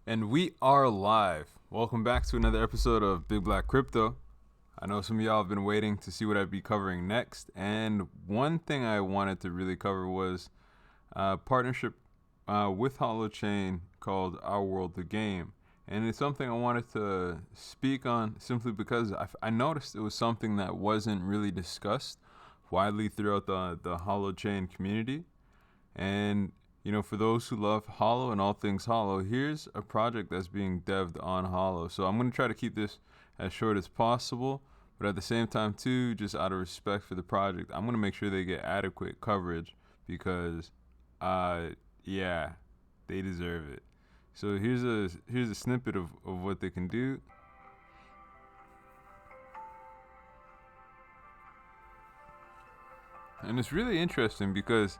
And we are live. Welcome back to another episode of BigBlackCrypto. I know some of y'all have been waiting to see what I'd be covering next. And one thing I wanted to really cover was a partnership with Holochain called Our World the Game. And it's something I wanted to speak on simply because I noticed it was something that wasn't really discussed widely throughout the Holochain community. And for those who love Holo and all things Holo, here's a project that's being devved on Holo. So I'm going to try to keep this as short as possible, but at the same time, too, just out of respect for the project, I'm going to make sure they get adequate coverage because, yeah, they deserve it. So here's a snippet of what they can do. And it's really interesting because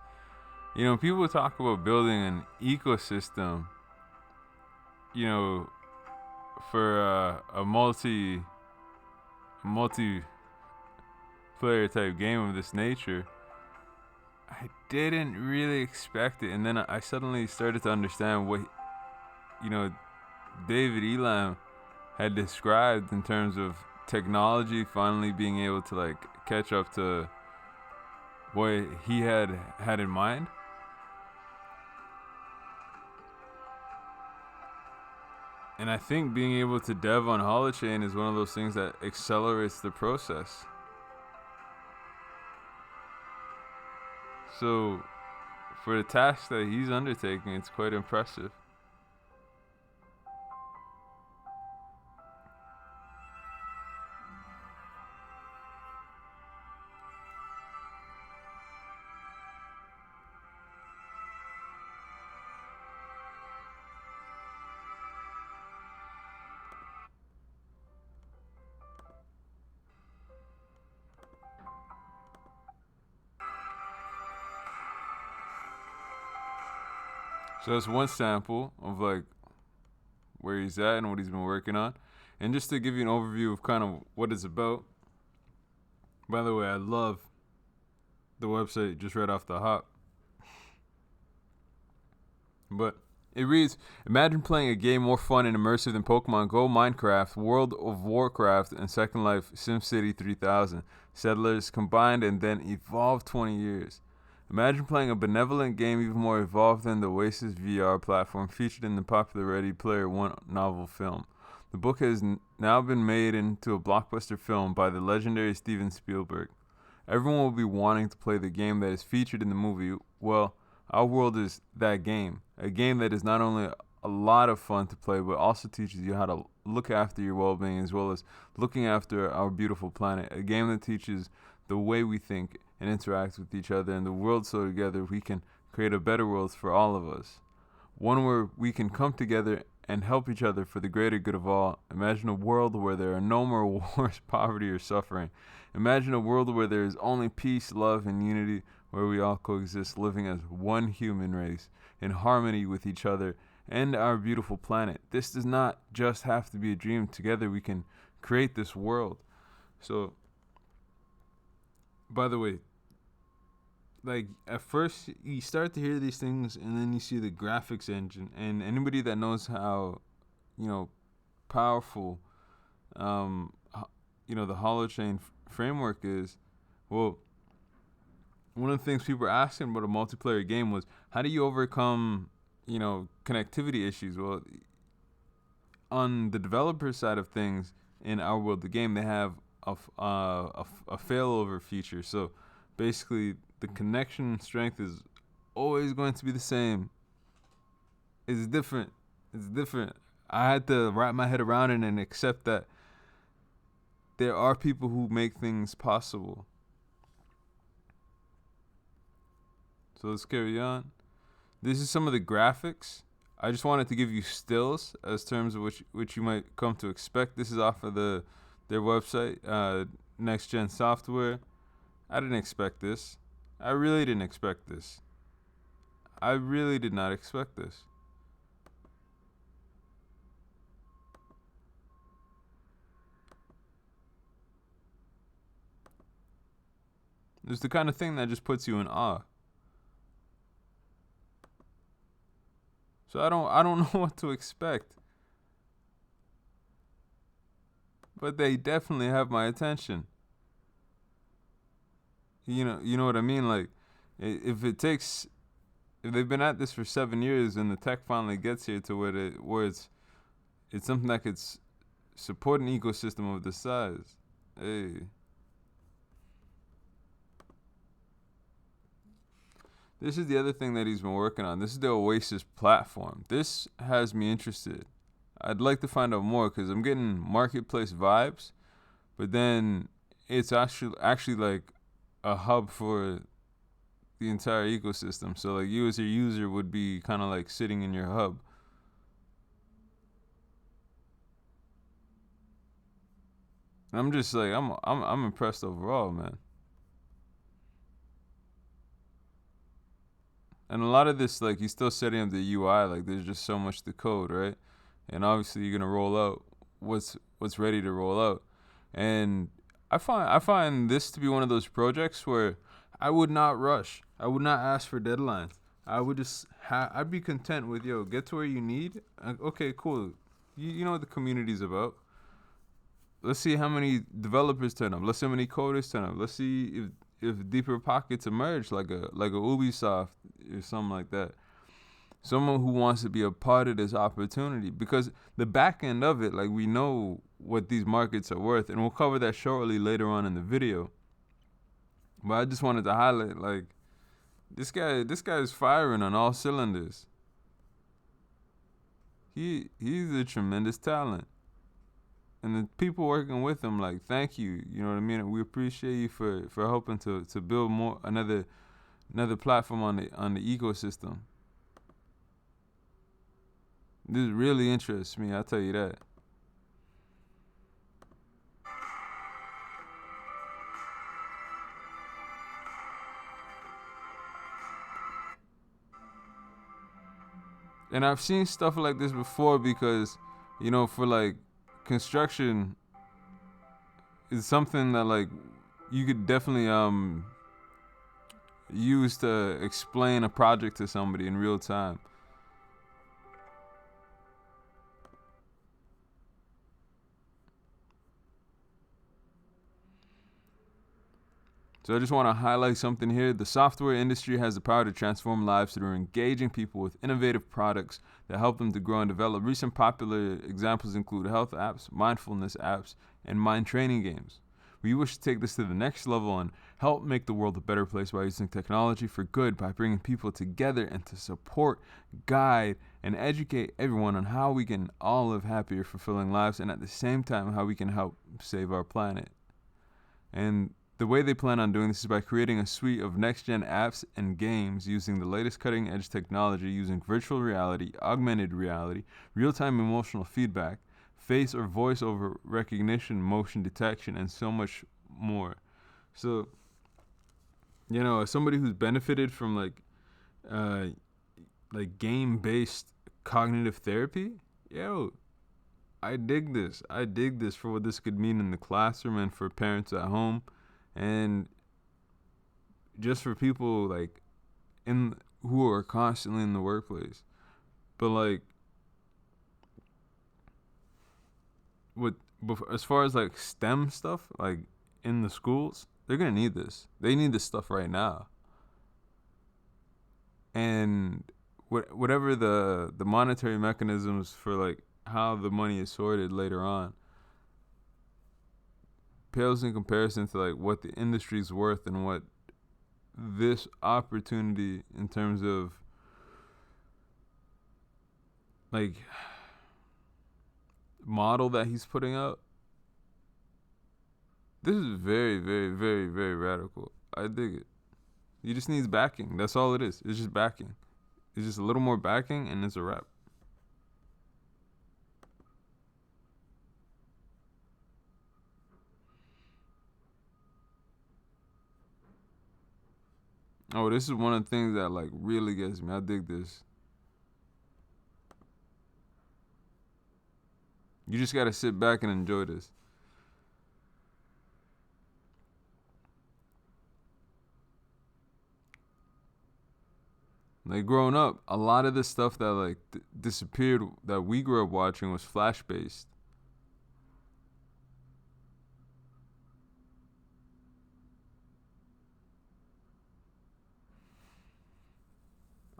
people talk about building an ecosystem, for a multiplayer type game of this nature. I didn't really expect it, and then I suddenly started to understand what David Elam had described in terms of technology finally being able to catch up to what he had in mind. And I think being able to dev on Holochain is one of those things that accelerates the process. So, for the task that he's undertaking, it's quite impressive. So that's one sample of where he's at and what he's been working on. And just to give you an overview of kind of what it's about. By the way, I love the website just right off the hop. But it reads, imagine playing a game more fun and immersive than Pokemon Go, Minecraft, World of Warcraft, and Second Life SimCity 3000. Settlers combined and then evolved 20 years. Imagine playing a benevolent game even more evolved than the Oasis VR platform featured in the popular Ready Player One novel film. The book has now been made into a blockbuster film by the legendary Steven Spielberg. Everyone will be wanting to play the game that is featured in the movie. Well, Our World is that game. A game that is not only a lot of fun to play, but also teaches you how to look after your well-being as well as looking after our beautiful planet. A game that teaches the way we think and interact with each other and the world so together we can create a better world for all of us. One where we can come together and help each other for the greater good of all. Imagine a world where there are no more wars, poverty, or suffering. Imagine a world where there is only peace, love, and unity, where we all coexist, living as one human race, in harmony with each other and our beautiful planet. This does not just have to be a dream. Together we can create this world. So, by the way, at first you start to hear these things and then you see the graphics engine, and anybody that knows how powerful the Holochain framework is, well, one of the things people were asking about a multiplayer game was, how do you overcome connectivity issues? Well, on the developer side of things, in Our World the Game, they have a failover feature. So basically the connection strength is always going to be the same. It's different. I had to wrap my head around it and accept that there are people who make things possible. So let's carry on. This is some of the graphics. I just wanted to give you stills as terms of which you might come to expect. This is off of their website, Next Gen Software. I didn't expect this. I really didn't expect this. I really did not expect this. It's the kind of thing that just puts you in awe. So I don't know what to expect. But they definitely have my attention. You know what I mean? Like, if it takes, if they've been at this for 7 years and the tech finally gets here to where it's something that could support an ecosystem of this size, hey. This is the other thing that he's been working on. This is the Oasis platform. This has me interested. I'd like to find out more because I'm getting marketplace vibes, but then it's actually like a hub for the entire ecosystem. So like you as a user would be kind of like sitting in your hub. And I'm just like I'm impressed overall, man. And a lot of this, like, he's still setting up the UI. Like, there's just so much to code, right? And obviously, you're gonna roll out what's ready to roll out. And I find this to be one of those projects where I would not rush. I would not ask for deadlines. I would just I'd be content with, yo, get to where you need. Okay, cool. You know what the community's about. Let's see how many developers turn up. Let's see how many coders turn up. Let's see if deeper pockets emerge, like a Ubisoft or something like that. Someone who wants to be a part of this opportunity, because the back end of it, like, we know what these markets are worth, and we'll cover that shortly later on in the video. But I just wanted to highlight, like, this guy is firing on all cylinders. He's a tremendous talent. And the people working with him, like, thank you. You know what I mean? We appreciate you for helping to build more another platform on the ecosystem. This really interests me, I'll tell you that. And I've seen stuff like this before because, for like construction is something that, like, you could definitely use to explain a project to somebody in real time. So I just want to highlight something here. The software industry has the power to transform lives through engaging people with innovative products that help them to grow and develop. Recent popular examples include health apps, mindfulness apps, and mind training games. We wish to take this to the next level and help make the world a better place by using technology for good, by bringing people together and to support, guide, and educate everyone on how we can all live happier, fulfilling lives, and at the same time, how we can help save our planet. And the way they plan on doing this is by creating a suite of next-gen apps and games using the latest cutting-edge technology, using virtual reality, augmented reality, real-time emotional feedback, face or voice over recognition, motion detection, and so much more. So, as somebody who's benefited from like game-based cognitive therapy, I dig this. I dig this for what this could mean in the classroom and for parents at home. And just for people like who are constantly in the workplace, but like as far as like STEM stuff, like in the schools, they're gonna need this. They need this stuff right now. And whatever the monetary mechanisms for like how the money is sorted later on pales in comparison to like what the industry's worth and what this opportunity in terms of like model that he's putting out. This is very, very, very, very radical. I dig it. He just needs backing. That's all it is. It's just backing. It's just a little more backing and it's a wrap. Oh, this is one of the things that like really gets me. I dig this. You just gotta sit back and enjoy this. Like growing up, a lot of the stuff that like disappeared that we grew up watching was Flash based.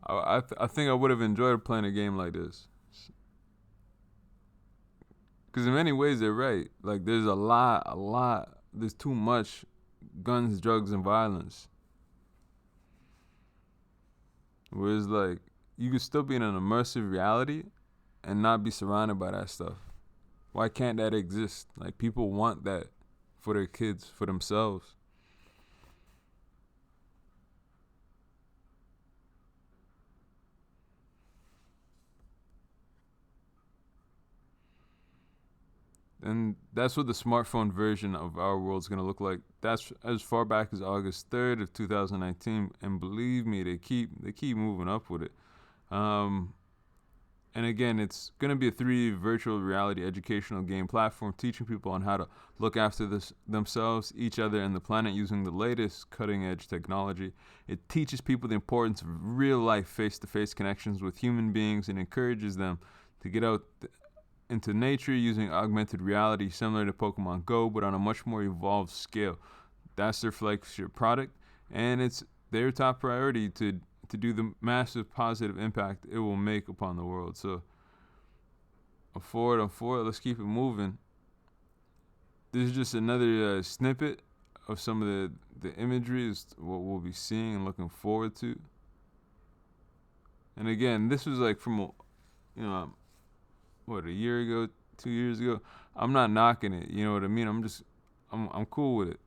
I think I would have enjoyed playing a game like this. Because in many ways they're right. Like there's a lot. There's too much guns, drugs, and violence. Whereas like you could still be in an immersive reality and not be surrounded by that stuff. Why can't that exist? Like people want that for their kids, for themselves. And that's what the smartphone version of our world is going to look like. That's as far back as August 3rd of 2019, and believe me, they keep moving up with it. Um, and again, it's going to be a 3D virtual reality educational game platform teaching people on how to look after themselves, each other, and the planet using the latest cutting edge technology. It teaches people the importance of real life face to face connections with human beings and encourages them to get out into nature using augmented reality similar to Pokemon Go, but on a much more evolved scale. That's their flagship product, and it's their top priority to do the massive positive impact it will make upon the world. So, I'm for it. Let's keep it moving. This is just another snippet of some of the imagery, is what we'll be seeing and looking forward to. And again, this was like from, a year ago, 2 years ago. I'm not knocking it. You know what I mean? I'm cool with it.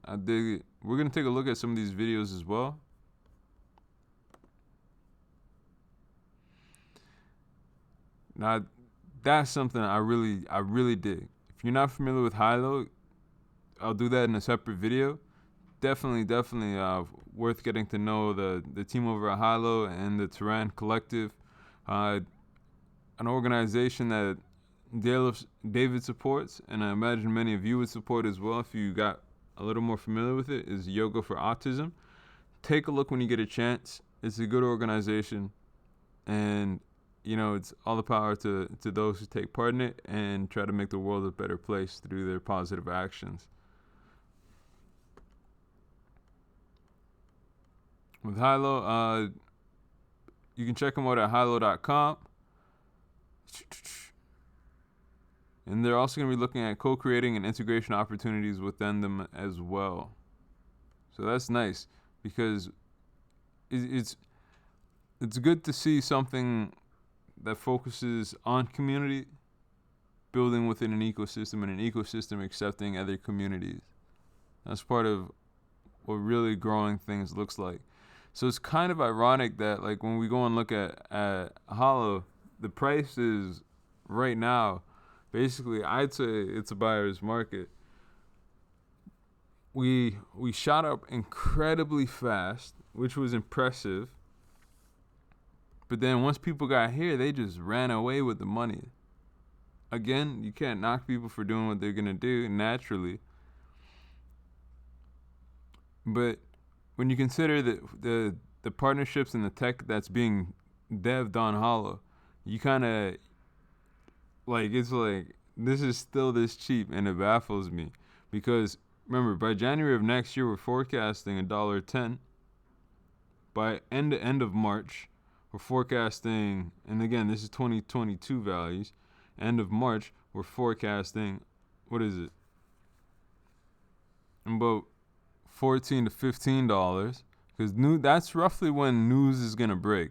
I dig it. We're gonna take a look at some of these videos as well. Now, that's something I really dig. If you're not familiar with Holo, I'll do that in a separate video. Definitely worth getting to know the team over at Holo and the Tehran Collective, an organization that David supports, and I imagine many of you would support as well if you got a little more familiar with it, is Yoga for Autism. Take a look when you get a chance. It's a good organization, and it's all the power to those who take part in it and try to make the world a better place through their positive actions. With Holo, you can check them out at holo.com. And they're also going to be looking at co-creating and integration opportunities within them as well. So that's nice, because it's good to see something that focuses on community, building within an ecosystem, and an ecosystem accepting other communities. That's part of what really growing things looks like. So it's kind of ironic that like when we go and look at Holo, the price is right now, basically I'd say it's a buyer's market. We shot up incredibly fast, which was impressive. But then once people got here, they just ran away with the money. Again, you can't knock people for doing what they're gonna do naturally. But when you consider the partnerships and the tech that's being devved on Holo, you kind of like, it's like this is still this cheap, and it baffles me, because remember, by January of next year we're forecasting $1.10. By end of March, we're forecasting, and again this is 2022 values. End of March, we're forecasting, what is it? About $14 to $15, because that's roughly when news is gonna break.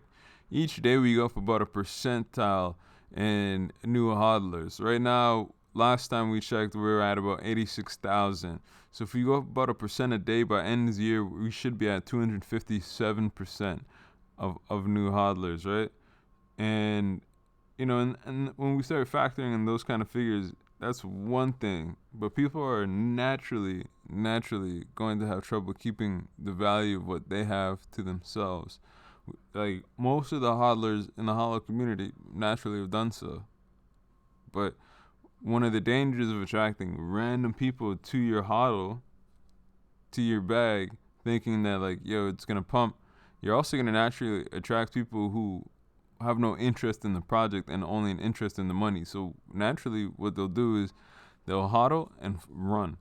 Each day we go up about a percentile in new hodlers. Right now, last time we checked, we were at about 86,000. So if we go up about a percent a day, by end of the year, we should be at 257% of new hodlers, right? And and when we start factoring in those kind of figures, that's one thing. But people are naturally going to have trouble keeping the value of what they have to themselves. Like most of the hodlers in the Holo community naturally have done so. But one of the dangers of attracting random people to your HODL, to your bag, thinking that like, yo, it's gonna pump. You're also gonna naturally attract people who have no interest in the project and only an interest in the money. So naturally, what they'll do is they'll HODL and run,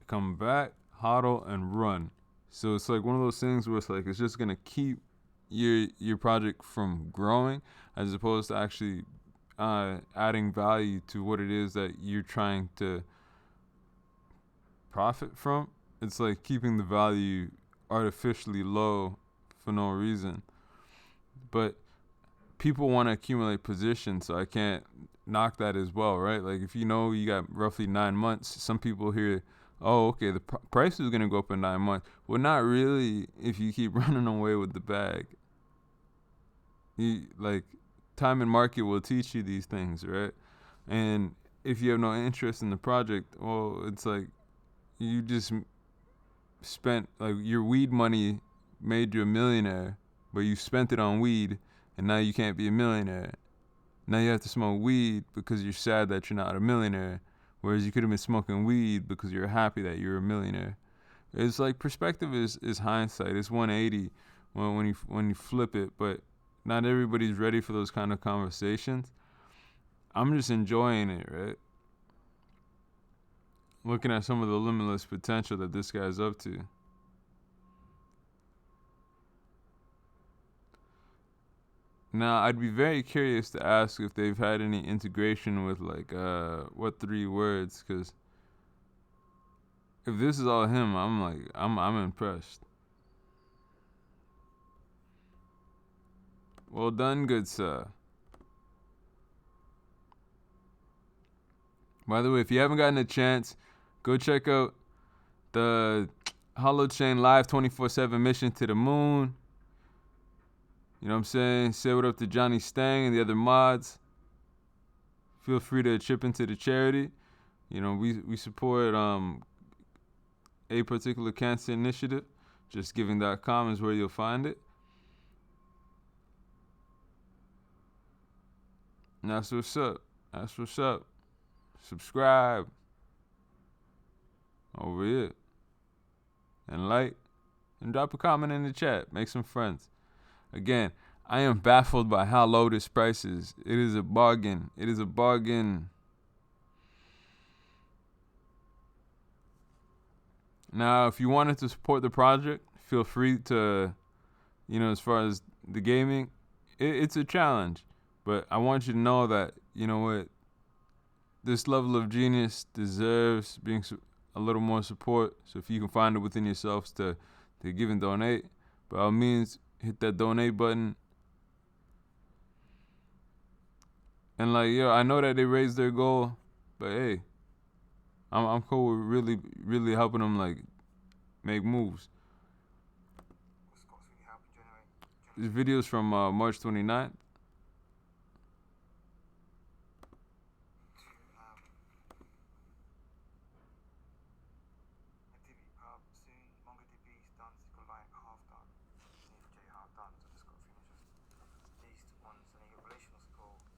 come back, HODL and run. So it's like one of those things where it's like it's just gonna keep your project from growing, as opposed to actually adding value to what it is that you're trying to profit from. It's like keeping the value artificially low for no reason. But people want to accumulate position, so I can't knock that as well, right? Like if you know you got roughly 9 months, some people hear, oh, okay, the price is gonna go up in 9 months. Well, not really if you keep running away with the bag. You like time and market will teach you these things, right? And if you have no interest in the project, well, it's like you just spent like your weed money made you a millionaire, but you spent it on weed, and now you can't be a millionaire. Now you have to smoke weed because you're sad that you're not a millionaire, whereas you could have been smoking weed because you're happy that you're a millionaire. It's like perspective is hindsight. It's 180 when you flip it, but not everybody's ready for those kind of conversations. I'm just enjoying it, right? Looking at some of the limitless potential that this guy's up to. Now, I'd be very curious to ask if they've had any integration with like what 3 words, because if this is all him, I'm impressed. Well done, good sir. By the way, if you haven't gotten a chance, go check out the Holochain live 24/7 mission to the moon. You know what I'm saying? Say what up to Johnny Stang and the other mods. Feel free to chip into the charity. You know, we support a particular cancer initiative. JustGiving.com is where you'll find it. And that's what's up. That's what's up. Subscribe over here. And like. And drop a comment in the chat. Make some friends. Again, I am baffled by how low this price is. It is a bargain. It is a bargain. Now, if you wanted to support the project, feel free to, you know, as far as the gaming, it's a challenge. But I want you to know that, you know what, this level of genius deserves being a little more support. So if you can find it within yourselves to give and donate, by all means, hit that donate button. And like, yo, I know that they raised their goal, but hey, I'm cool with really helping them like make moves. This video's from March 29th.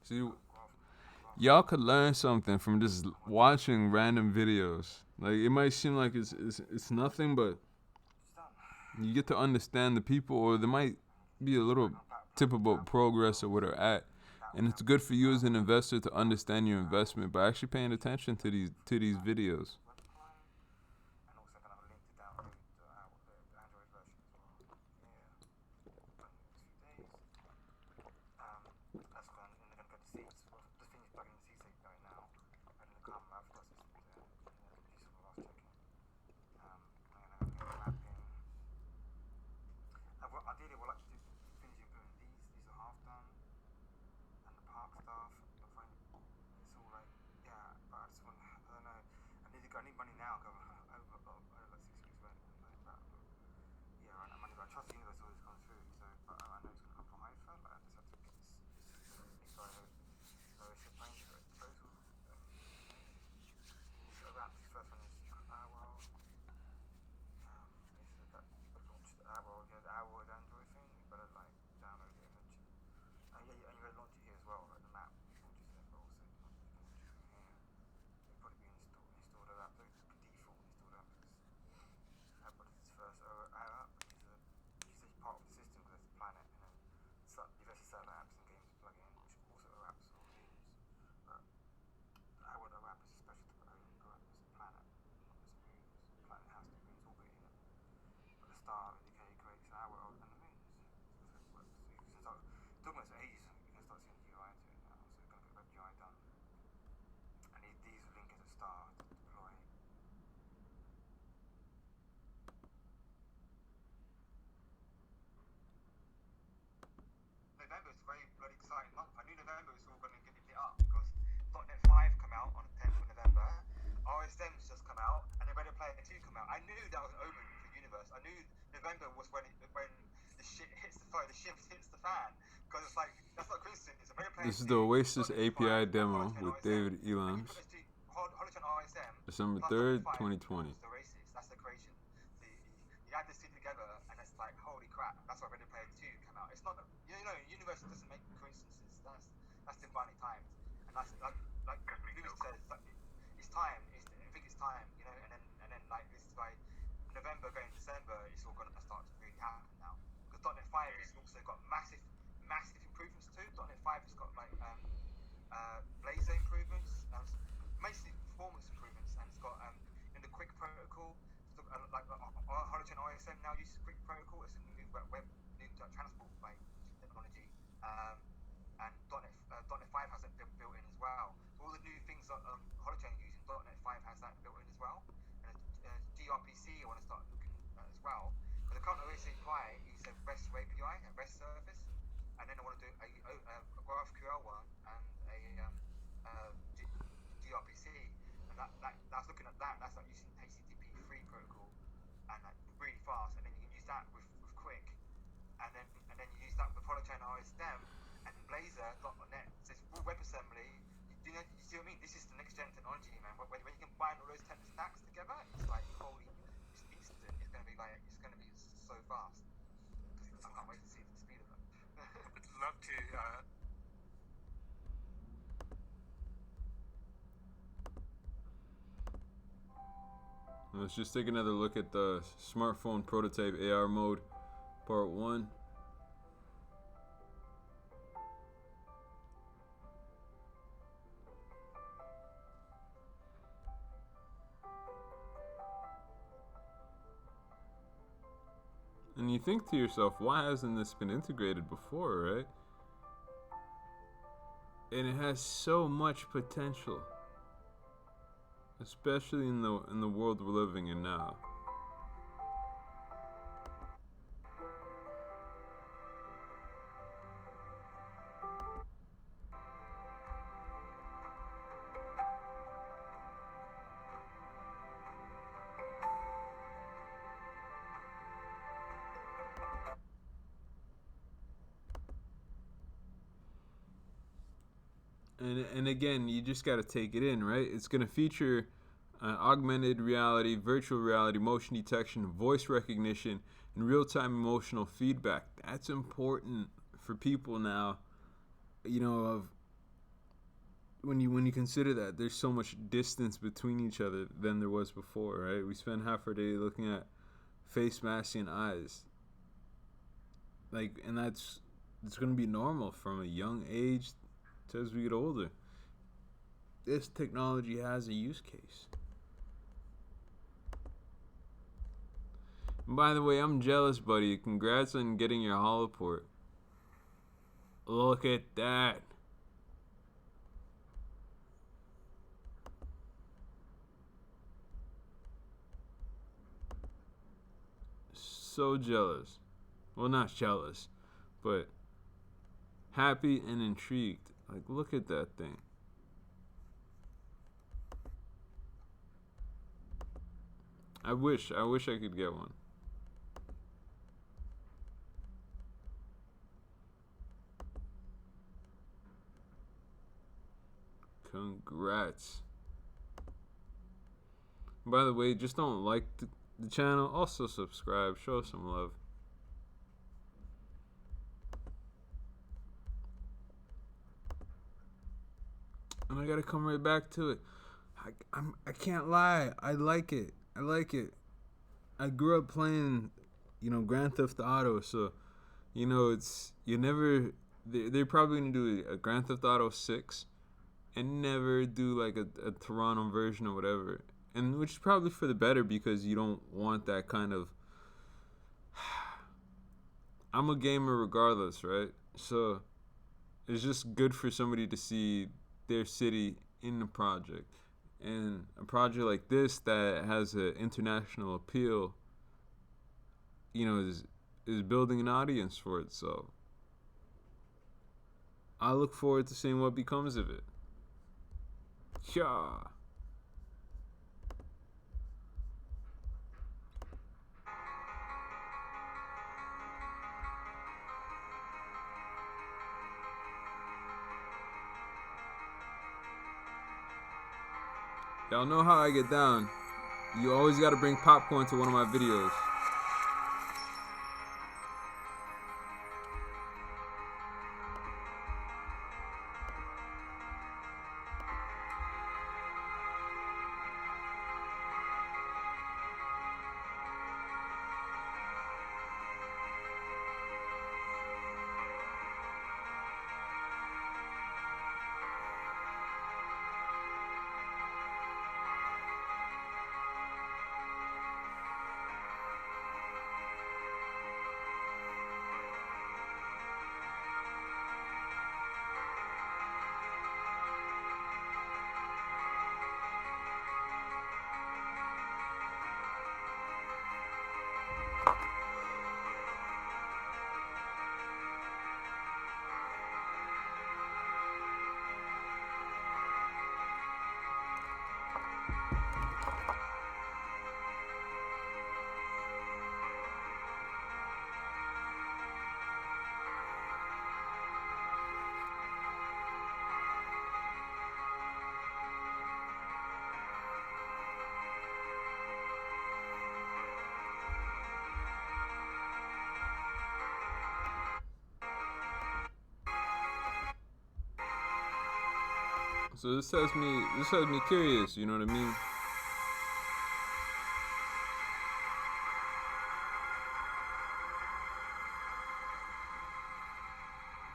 See, y'all could learn something from just watching random videos. Like it might seem like it's nothing, but you get to understand the people, or there might be a little tip about progress or where they're at. And it's good for you as an investor to understand your investment by actually paying attention to these videos. took us ages. You can start seeing the UI to it now, so we're going to get web UI done. And these link as a star to deploy. November is a very bloody exciting month. I knew November was all going to get lit up because .NET 5 come out on the 10th of November, RSM's just come out, and then Ready Player 2 come out. I knew that was an omen for the universe. I knew November was when the shit hits the shift hits the fan, because it's like, that's not a coincidence. This is the Oasis API demo with David Elams, Holochain RSM, December 3rd, 2020. The oasis, that's the creation. You add this two together, and it's like, holy crap, that's why Ready Player 2 came out. It's not, universe doesn't make coincidences. That's divining times, and that's like Lewis says, it's time. I think it's time, and then like this is why November going December, it's all going to start to really happen now. Because .NET 5 has also got massive improvements too. .NET 5 has got like Blazor improvements, mostly performance improvements, and it's got in the Quick protocol. Like Holochain RSM now uses Quick protocol. It's a new transport technology, and .NET 5 has that built in as well. So all the new things that Holochain are using, .NET 5 has that built in as well. And gRPC I want to start looking at as well. But the current OAsis API is a REST API, a REST service, and then I want to do a GraphQL one and a gRPC, and that's looking at that. That's like using HTTP 3 protocol, and like really fast. And then you can use that with Quick, and then you use that with Holochain RSM and Blazor.net. So it's full WebAssembly. You see what I mean? This is the next gen technology, man. When you combine all those tech stacks together, it's like it's instant. It's going to be so fast. I can't wait to see the speed of it. I'd love to. Let's just take another look at the smartphone prototype AR mode, part 1. And you think to yourself, why hasn't this been integrated before, right? And it has so much potential, especially in the world we're living in now. And again, you just got to take it in, right? It's going to feature augmented reality, virtual reality, motion detection, voice recognition, and real-time emotional feedback. That's important for people now. Of when you consider that there's so much distance between each other than there was before, right? We spend half our day looking at face masks and eyes. And it's going to be normal from a young age to as we get older. This technology has a use case. And by the way, I'm jealous, buddy. Congrats on getting your Holoport. Look at that. So jealous. Well, not jealous, but happy and intrigued. Like, look at that thing. I wish I could get one. Congrats. By the way, just don't like the channel. Also subscribe. Show some love. And I gotta come right back to it. I can't lie. I like it. I grew up playing, Grand Theft Auto. So, it's they're probably gonna do a Grand Theft Auto 6, and never do like a Toronto version or whatever. And which is probably for the better, because you don't want that kind of. I'm a gamer regardless, right? So it's just good for somebody to see their city in the project. And a project like this that has an international appeal, is building an audience for it. So I look forward to seeing what becomes of it. Yeah. Y'all know how I get down. You always gotta bring popcorn to one of my videos. So this has me curious, you know what I mean?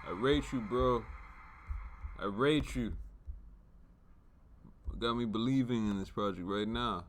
I rate you, bro. I rate you. Got me believing in this project right now.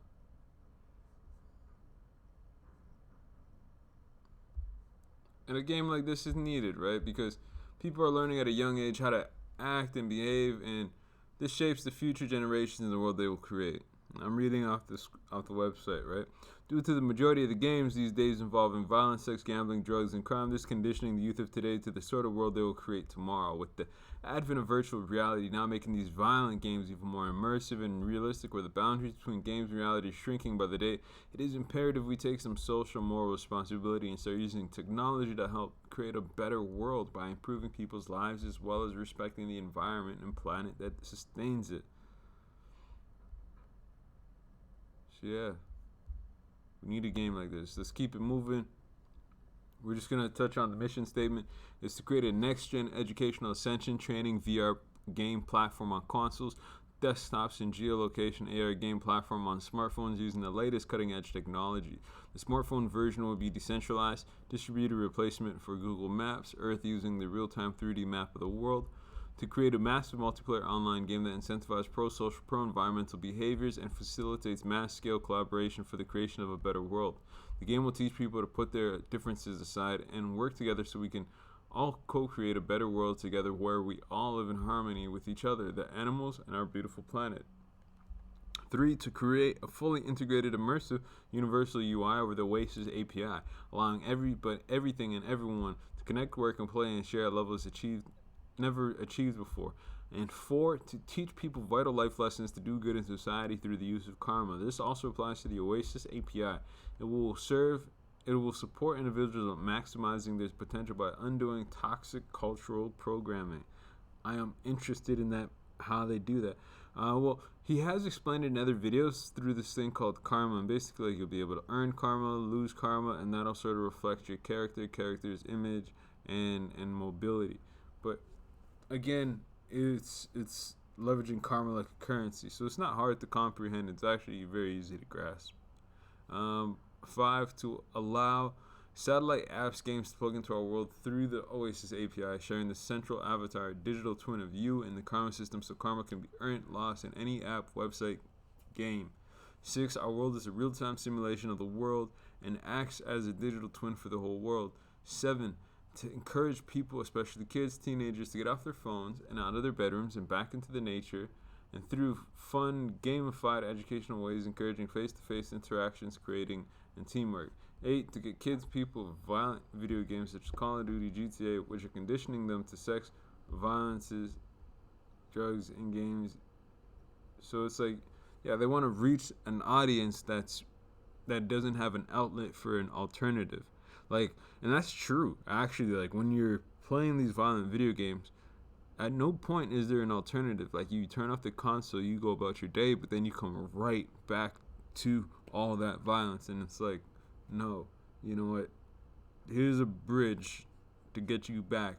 And a game like this is needed, right? Because people are learning at a young age how to act and behave, and this shapes the future generations in the world they will create. I'm reading off the website, right? Due to the majority of the games these days involving violence, sex, gambling, drugs, and crime, this conditioning the youth of today to the sort of world they will create tomorrow. With the advent of virtual reality now making these violent games even more immersive and realistic, where the boundaries between games and reality is shrinking by the day, it is imperative we take some social moral responsibility and start using technology to help create a better world by improving people's lives as well as respecting the environment and planet that sustains it. So yeah, we need a game like this. Let's keep it moving. We're just going to touch on the mission statement. Is to create a next-gen educational ascension training VR game platform on consoles, desktops, and geolocation AR game platform on smartphones using the latest cutting-edge technology. The smartphone version will be decentralized, distributed replacement for Google Maps, Earth using the real-time 3D map of the world, to create a massive multiplayer online game that incentivizes pro-social, pro-environmental behaviors and facilitates mass-scale collaboration for the creation of a better world. The game will teach people to put their differences aside and work together so we can all co-create a better world together where we all live in harmony with each other, the animals, and our beautiful planet. 3. To create a fully integrated, immersive, universal UI over the Oasis API, allowing everything and everyone to connect, work, and play and share at levels never achieved before. And 4, to teach people vital life lessons to do good in society through the use of karma. This also applies to the Oasis API. It will support individuals in maximizing their potential by undoing toxic cultural programming. I am interested in that, how they do that. He has explained it in other videos through this thing called karma, and basically you'll be able to earn karma, lose karma, and that'll sort of reflect your character's image and mobility. But again, it's leveraging karma like a currency, so it's not hard to comprehend. It's actually very easy to grasp. 5, to allow satellite apps games to plug into our world through the Oasis API, sharing the central avatar digital twin of you in the karma system so karma can be earned, lost in any app, website, game. 6, our world is a real-time simulation of the world and acts as a digital twin for the whole world. 7, to encourage people, especially kids, teenagers, to get off their phones and out of their bedrooms and back into the nature, and through fun, gamified, educational ways, encouraging face-to-face interactions, creating, and teamwork. 8, to get kids people of violent video games such as Call of Duty, GTA, which are conditioning them to sex, violences, drugs, and games. So it's like, yeah, they want to reach an audience that doesn't have an outlet for an alternative. Like, and that's true. Actually, like, when you're playing these violent video games, at no point is there an alternative. Like, you turn off the console, you go about your day, but then you come right back to all that violence, and it's like, no, you know what? Here's a bridge to get you back.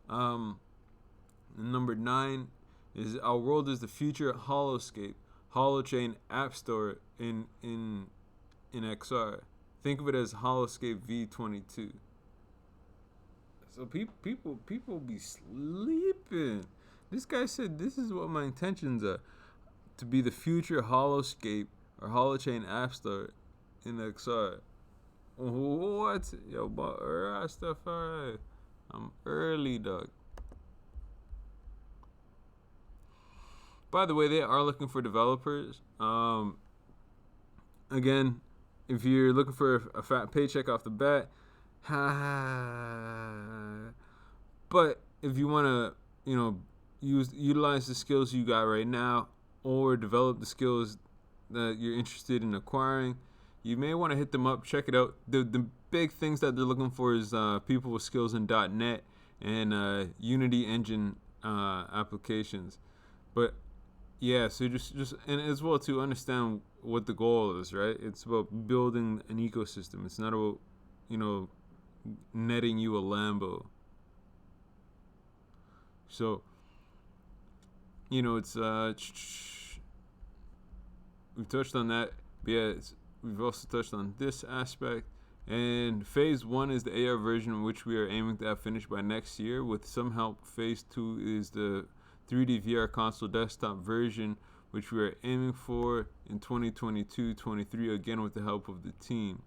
Number 9 is Our World is the Future Holoscape, Holochain App Store in XR. Think of it as Holoscape V22. So people be sleeping. This guy said this is what my intentions are, to be the future Holoscape or Holochain App Store in XR. What? Yo, but Rastafari, I'm early, dog. By the way, they are looking for developers. Again, if you're looking for a fat paycheck off the bat, but if you want to, utilize the skills you got right now, or develop the skills that you're interested in acquiring, you may want to hit them up. Check it out. The big things that they're looking for is people with skills in .NET and Unity engine applications. But yeah, so just and as well to understand what the goal is, right? It's about building an ecosystem. It's not about, netting you a Lambo. So, it's we've touched on that. But yeah, we've also touched on this aspect. And phase 1 is the AR version, which we are aiming to have finished by next year. With some help, phase 2 is the 3D VR console desktop version, which we are aiming for in 2022-23, again with the help of the team.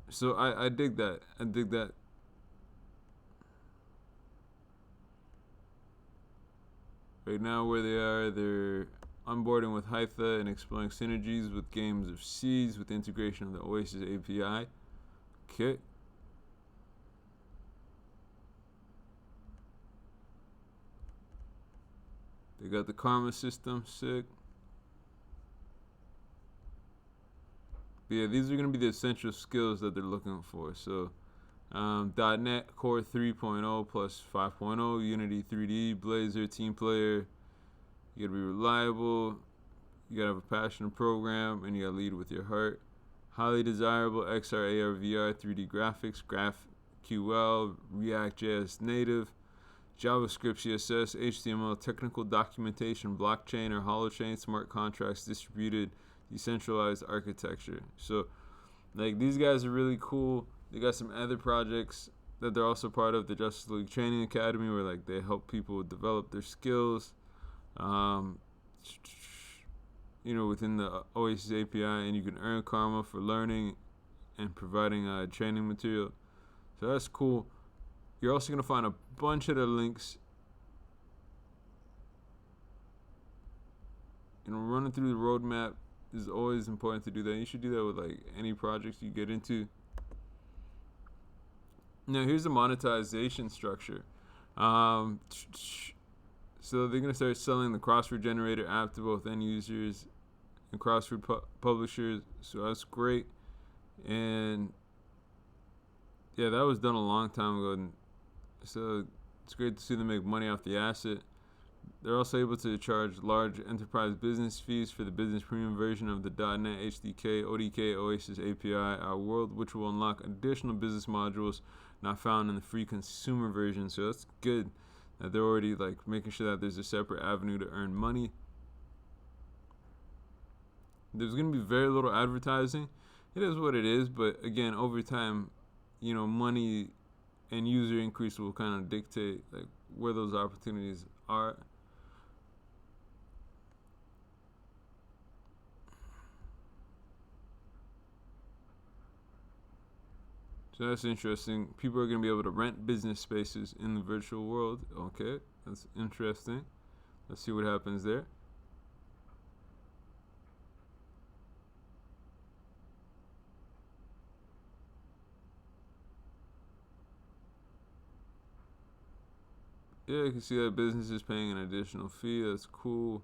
So I dig that. Right now, where they are, they're onboarding with Hytha and exploring synergies with games of Seeds with the integration of the Oasis API. Okay. They got the karma system, sick. But yeah, these are going to be the essential skills that they're looking for. So, .NET Core 3.0 plus 5.0, Unity 3D, Blazor, Team Player. You got to be reliable. You got to have a passion to program, and you got to lead with your heart. Highly desirable XR, AR, VR, 3D graphics, GraphQL, React.js native, JavaScript, CSS, HTML, technical documentation, blockchain or holochain, smart contracts, distributed, decentralized architecture. So, like, these guys are really cool. They got some other projects that they're also part of, the Justice League Training Academy, where like they help people develop their skills, within the Oasis API, and you can earn karma for learning and providing training material. So that's cool. You're also gonna find a bunch of the links. Running through the roadmap is always important to do that. You should do that with like any projects you get into. Now here's the monetization structure. So they're gonna start selling the crossword generator app to both end users and crossword publishers. So that's great. And yeah, that was done a long time ago. And so it's great to see them make money off the asset. They're also able to charge large enterprise business fees for the business premium version of the .NET HDK, ODK, Oasis API, Our World, which will unlock additional business modules not found in the free consumer version. So that's good that they're already like making sure that there's a separate avenue to earn money. There's going to be very little advertising. It is what it is, but again, over time, money and user increase will kind of dictate like where those opportunities are. So that's interesting. People are going to be able to rent business spaces in the virtual world. Okay, that's interesting. Let's see what happens there. Yeah, you can see that business is paying an additional fee. That's cool.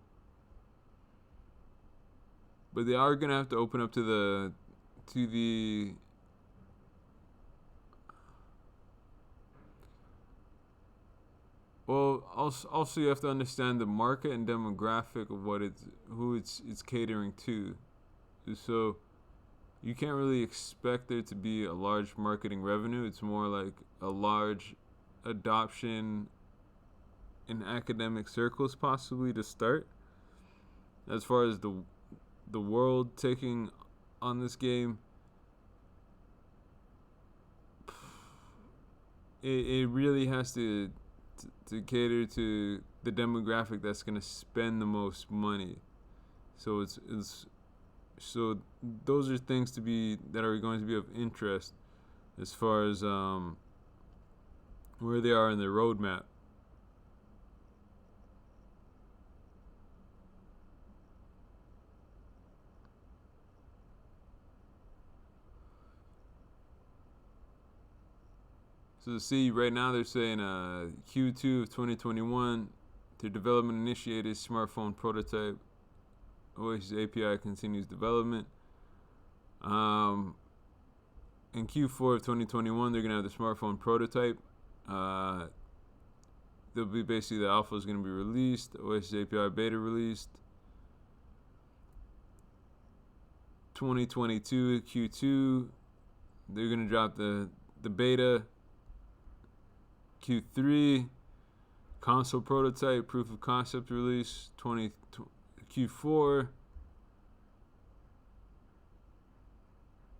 But they are gonna have to open up to the well, also you have to understand the market and demographic of who it's catering to. So you can't really expect there to be a large marketing revenue. It's more like a large adoption in academic circles, possibly to start. As far as the world taking on this game, it really has to cater to the demographic that's going to spend the most money. So so those are things that are going to be of interest as far as where they are in their roadmap. So see, right now they're saying Q2 of 2021, their development initiated smartphone prototype. Oasis API continues development. In Q4 of 2021, they're gonna have the smartphone prototype. There'll be basically the alpha is gonna be released. Oasis API beta released. 2022 Q2, they're gonna drop the beta. Q3, console prototype, proof of concept release. Q4,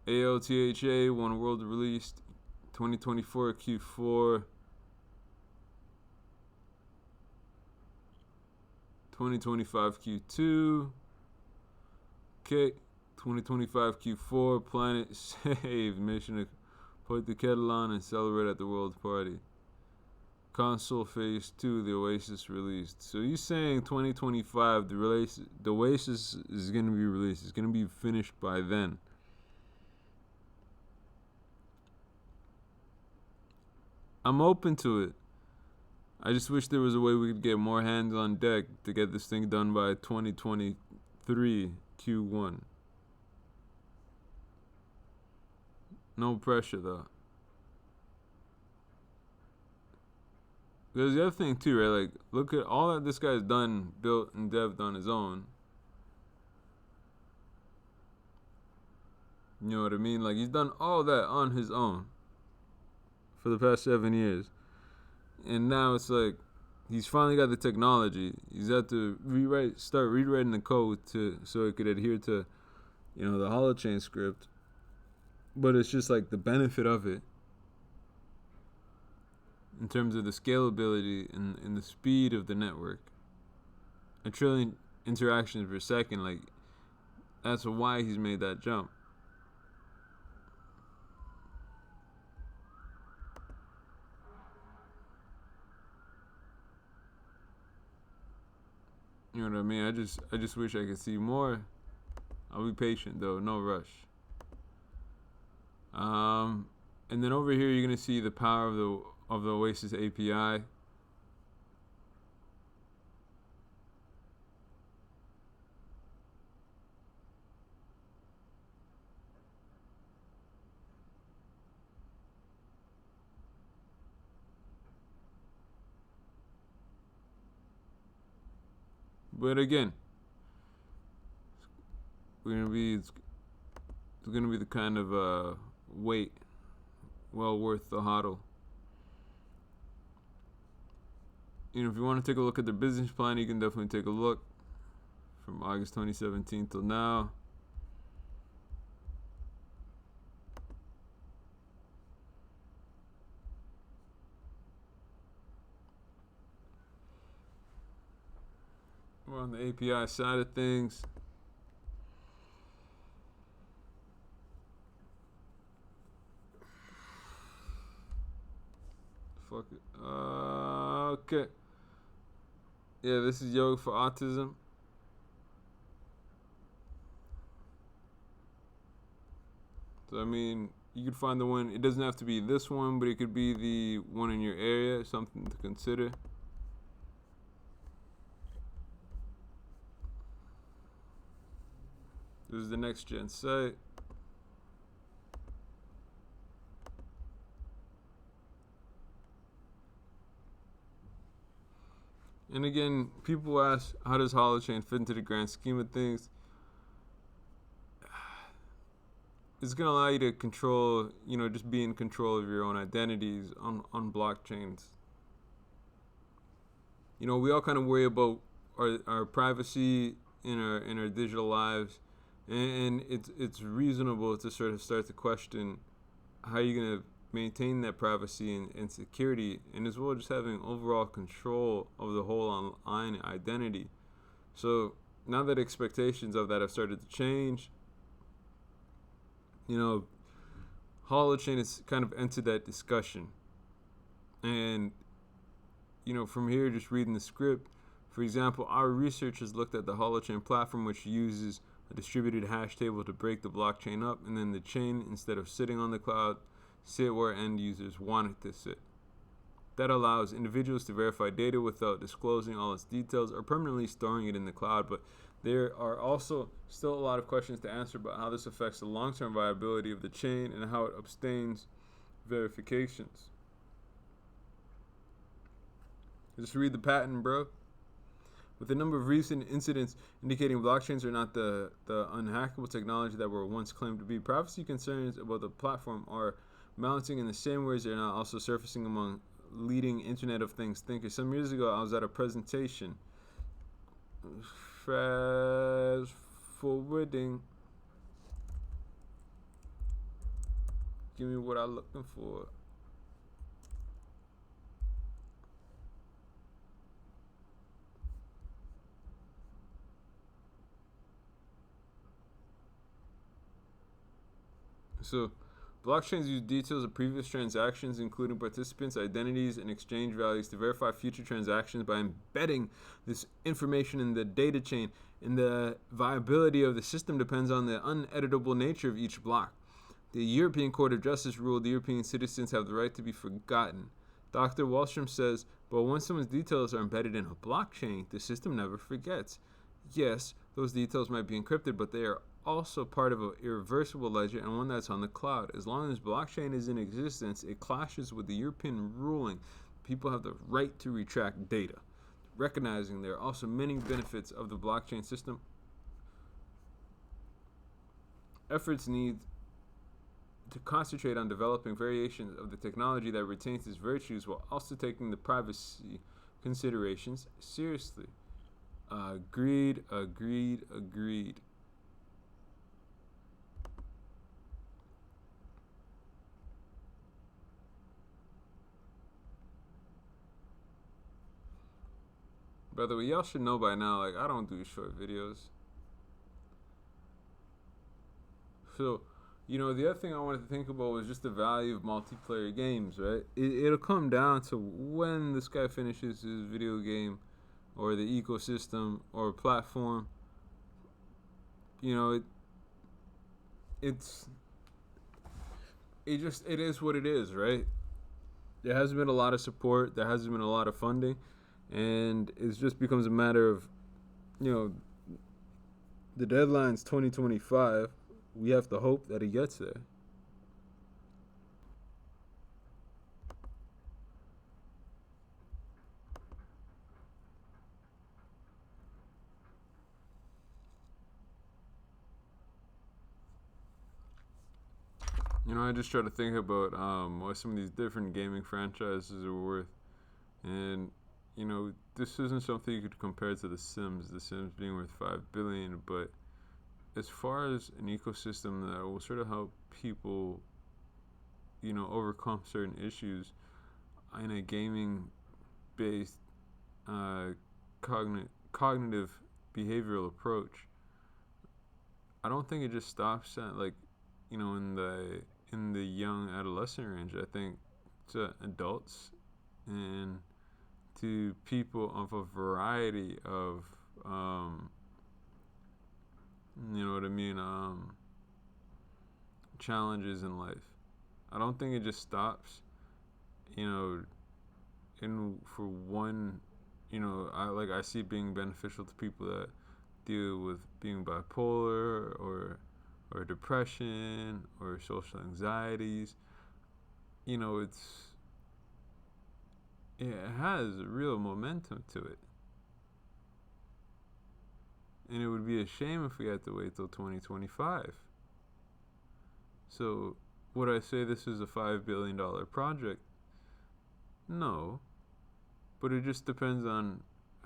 ALTHA One World released. 2024 Q4. 2025 Q2. Okay, 2025 Q4. Planet Save mission to put the kettle on and celebrate at the world party. Console Phase 2, the Oasis released. So you're saying 2025, the Oasis is going to be released. It's going to be finished by then. I'm open to it. I just wish there was a way we could get more hands on deck to get this thing done by 2023 Q1. No pressure though. There's the other thing too, right? Like, look at all that this guy's done, built and devved on his own. You know what I mean? Like, he's done all that on his own for the past 7 years. And now it's like, he's finally got the technology. He's had to start rewriting the code so it could adhere to, the Holochain script. But it's just like the benefit of it, in terms of the scalability and the speed of the network. 1 trillion interactions per second, like, that's why he's made that jump. You know what I mean? I just wish I could see more. I'll be patient though, no rush. And then over here you're gonna see the power of the Oasis API. But again, it's gonna be the kind of wait well worth the HODL. If you want to take a look at their business plan, you can definitely take a look from August 2017 till now. We're on the API side of things. Fuck it. Okay. Yeah, this is Yoga for Autism. So, I mean, you could find the one. It doesn't have to be this one, but it could be the one in your area. Something to consider. This is the next gen site. And again, people ask, how does Holochain fit into the grand scheme of things? It's going to allow you to control, just be in control of your own identities on blockchains. We all kind of worry about our privacy in our digital lives, and it's reasonable to sort of start to question how you're going to maintain that privacy and security, and as well just having overall control of the whole online identity. So now that expectations of that have started to change, Holochain has kind of entered that discussion. And, from here, just reading the script, for example, our research has looked at the Holochain platform, which uses a distributed hash table to break the blockchain up, and then the chain, instead of sitting on the cloud, sit where end users want it to sit. That allows individuals to verify data without disclosing all its details or permanently storing it in the cloud. But there are also still a lot of questions to answer about how this affects the long-term viability of the chain and how it abstains verifications. Just read the patent, bro. With the number of recent incidents indicating blockchains are not the unhackable technology that were once claimed to be, privacy concerns about the platform are mounting in the same ways they're now also surfacing among leading Internet of Things thinkers. Some years ago, I was at a presentation. Fast forwarding. Give me what I'm looking for. So, blockchains use details of previous transactions, including participants' identities and exchange values, to verify future transactions by embedding this information in the data chain. And the viability of the system depends on the uneditable nature of each block. The European Court of Justice ruled the European citizens have the right to be forgotten. Dr. Wallstrom says, but once someone's details are embedded in a blockchain, the system never forgets. Yes, those details might be encrypted, but they are also part of an irreversible ledger and one that's on the cloud. As long as blockchain is in existence, it clashes with the European ruling. People have the right to retract data. Recognizing there are also many benefits of the blockchain system, efforts need to concentrate on developing variations of the technology that retains its virtues while also taking the privacy considerations seriously. Agreed. By the way, y'all should know by now, I don't do short videos. So, the other thing I wanted to think about was just the value of multiplayer games, right? It'll come down to when this guy finishes his video game or the ecosystem or platform. It is what it is, right? There hasn't been a lot of support. There hasn't been a lot of funding. And it just becomes a matter of, the deadline's 2025. We have to hope that it gets there. I just try to think about what some of these different gaming franchises are worth. And, this isn't something you could compare to The Sims. The Sims being worth $5 billion, but as far as an ecosystem that will sort of help people, overcome certain issues in a gaming-based cognitive behavioral approach, I don't think it just stops at in the young adolescent range. I think to adults and to people of a variety of, you know what I mean, challenges in life. I don't think it just stops, you know, for one, you know, I see it being beneficial to people that deal with being bipolar or depression or social anxieties. You know, it has a real momentum to it. And it would be a shame if we had to wait till 2025. So, would I say this is a $5 billion project? No. But it just depends on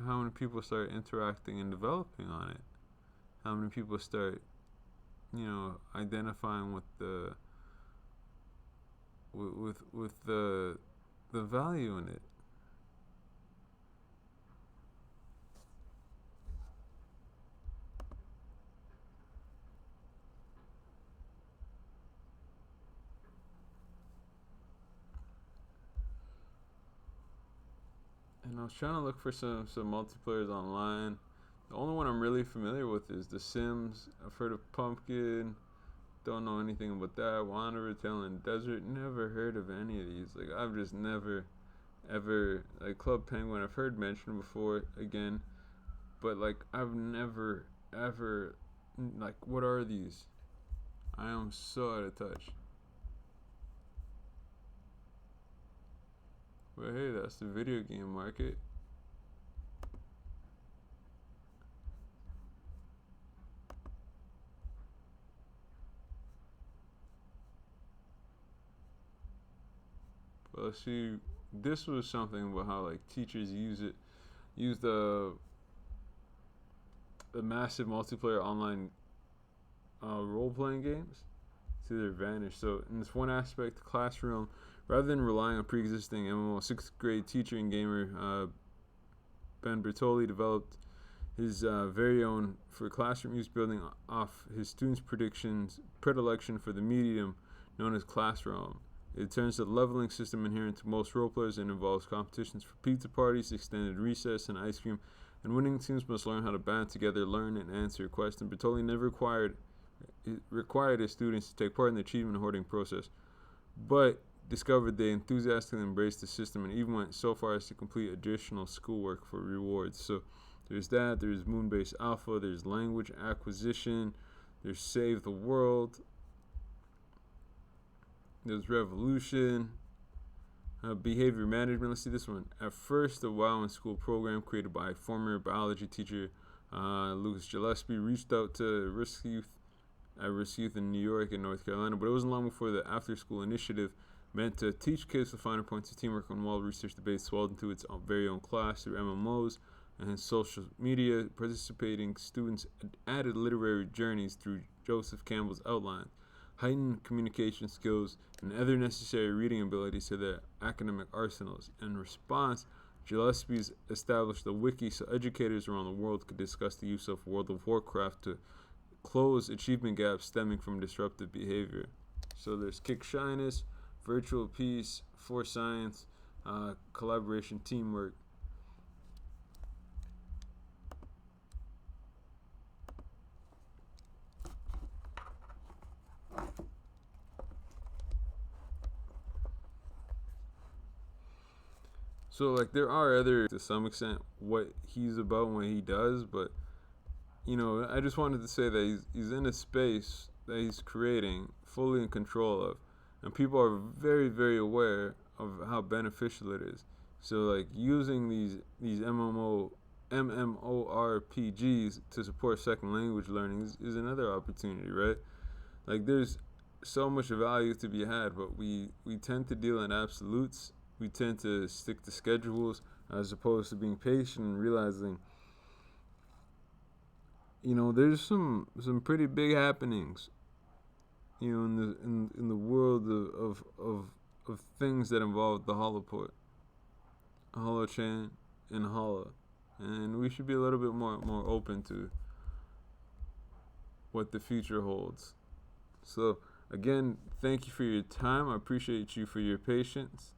how many people start interacting and developing on it. How many people start, you know, identifying with the value in it. And I was trying to look for some multiplayers online. The only one I'm really familiar with is The Sims. I've heard of Pumpkin. Don't know anything about that. Wanderer, Tale in Desert. Never heard of any of these. Like, I've just never, ever, like, Club Penguin, I've heard mentioned before, again. But, like, I've never, ever, like, what are these? I am so out of touch. But hey, that's the video game market. But let's see, this was something about how like teachers use the massive multiplayer online role-playing games to their advantage. So in this one aspect, the classroom, rather than relying on pre-existing MMO, sixth grade teacher and gamer Ben Bertoli developed his very own for classroom use, building off his students' predilection for the medium known as Classroom. It turns the leveling system inherent to most role players and involves competitions for pizza parties, extended recess, and ice cream. And winning teams must learn how to band together, learn, and answer questions. Bertoli never required his students to take part in the achievement hoarding process, but discovered they enthusiastically embraced the system and even went so far as to complete additional schoolwork for rewards. So there's that, there's Moonbase Alpha, there's language acquisition, there's Save the World, there's Revolution, behavior management. Let's see this one. At first, the WoW in School program created by former biology teacher Lucas Gillespie reached out to Risk Youth in New York and North Carolina, but it wasn't long before the After School Initiative meant to teach kids the finer points of teamwork and well-researched debates swelled into its very own class through MMOs and social media. Participating students added literary journeys through Joseph Campbell's outline, heightened communication skills, and other necessary reading abilities to their academic arsenals. In response, Gillespie's established a wiki so educators around the world could discuss the use of World of Warcraft to close achievement gaps stemming from disruptive behavior. So there's Kick Shyness, Virtual Peace, For Science, collaboration, teamwork. So like there are other, to some extent, what he's about and what he does, but you know, I just wanted to say that he's in a space that he's creating, fully in control of, and people are very, very aware of how beneficial it is. So like using these MMORPGs to support second language learning is another opportunity, right? Like there's so much value to be had, but we tend to deal in absolutes. We tend to stick to schedules as opposed to being patient and realizing, you know, there's some pretty big happenings, you know, in the world of things that involve the Holoport, Holochain, and Holo, and we should be a little bit more open to what the future holds. So again, thank you for your time. I appreciate you for your patience.